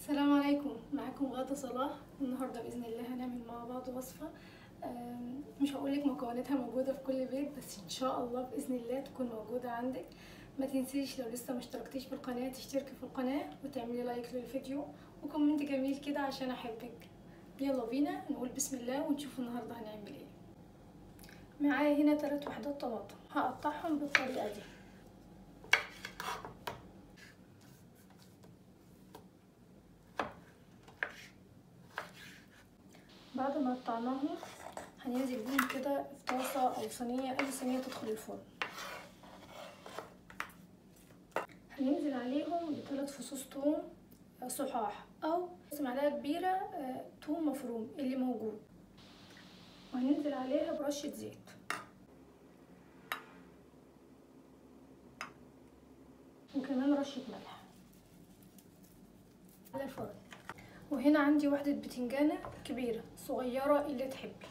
السلام عليكم، معاكم غادة صلاح. النهارده باذن الله هنعمل مع بعض وصفه. مش هقولك مكوناتها موجوده في كل بيت، بس ان شاء الله باذن الله تكون موجوده عندك. ما تنسيش لو لسه ما اشتركتيش في القناه تشتركي في القناه وتعملي لايك للفيديو وكومنت جميل كده عشان احبك. يلا بينا نقول بسم الله ونشوف النهارده هنعمل ايه. معايا هنا 3 وحدات طماطم، هقطعهم بالطريقه دي. بعد ما قطعناهم هننزل بيهم كده في طاسه او صينيه، اي صينيه تدخل الفرن. هننزل عليهم ب3 فصوص توم صحاح او معلقه كبيره توم مفروم اللي موجود، وهننزل عليها برشه زيت وكمان رشه ملح على الفرن. وهنا عندي واحده بتنجانه كبيره صغيره اللي تحبي.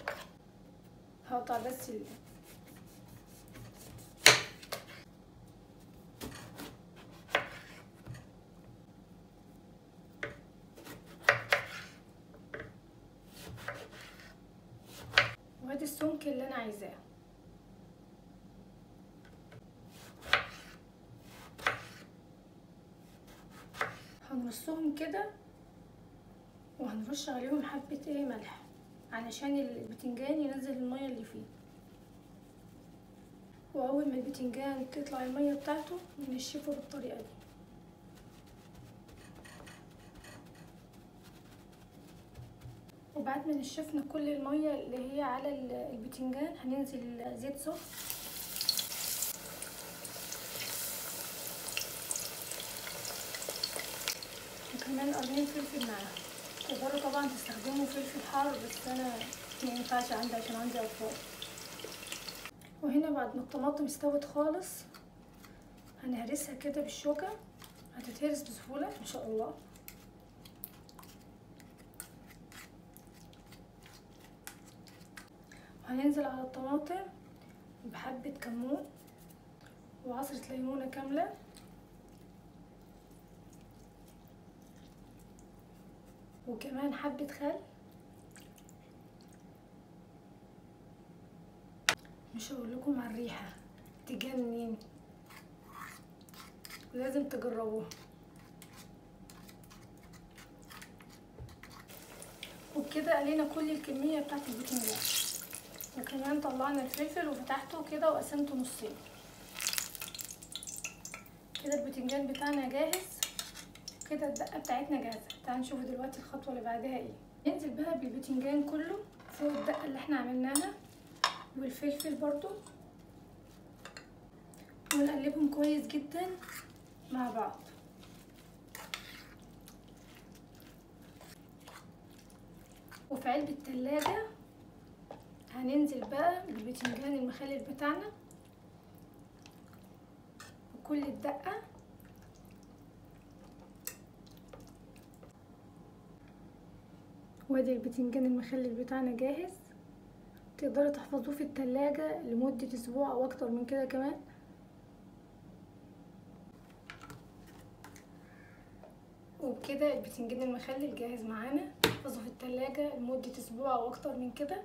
هقطع بس وادي السمك اللي انا عايزاه. هنرصهم كده وهنرش عليهم حبه ملح علشان البتنجان ينزل الميه اللي فيه. واول ما البتنجان تطلع الميه بتاعته ننشفه بالطريقه دي. وبعد ما نشفنا كل الميه اللي هي على البتنجان هننزل زيت سخن وكمان قرنين فلفل معاها. تقدروا طبعا تستخدموا فلفل حار، بس انا ما ينفعش عندي عشان عندي اطفال. وهنا بعد ما الطماطم استوت خالص هنهرسها كده بالشوكه، هتتهرس بسهوله ان شاء الله. هننزل على الطماطم بحبه كمون وعصره ليمونه كامله وكمان حبه خل. مش هقول لكم على الريحه تجنن، لازم تجربوها. وبكده قلينا كل الكميه بتاعت البتنجان، وكمان طلعنا الفلفل وفتحته كده وقسمته نصين. كده البتنجان بتاعنا جاهز، كده الدقه بتاعتنا جاهزه. تعالوا نشوف دلوقتي الخطوه اللي بعدها ايه. ننزل بقى بالبتنجان كله فوق الدقه اللي احنا عملناها والفلفل برضو، ونقلبهم كويس جدا مع بعض. وفي علبة التلاجة هننزل بقى بالبتنجان المخلل بتاعنا وكل الدقة. وادي البتنجان المخلل بتاعنا جاهز. تقدروا تحفظوه في التلاجة لمدة اسبوع او اكتر من كده كمان. وبكده البتنجان المخلل جاهز معانا، تحفظه في التلاجة لمدة اسبوع او اكتر من كده.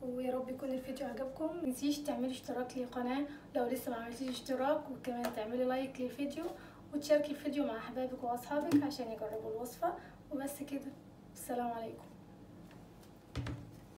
ويا رب يكون الفيديو عجبكم. متنسيش تعملي اشتراك للقناة لو لسه ما عملتيش اشتراك، وكمان تعملي لايك للفيديو وتشاركي الفيديو مع احبابك واصحابك عشان يجربوا الوصفة. وبس كده، السلام عليكم.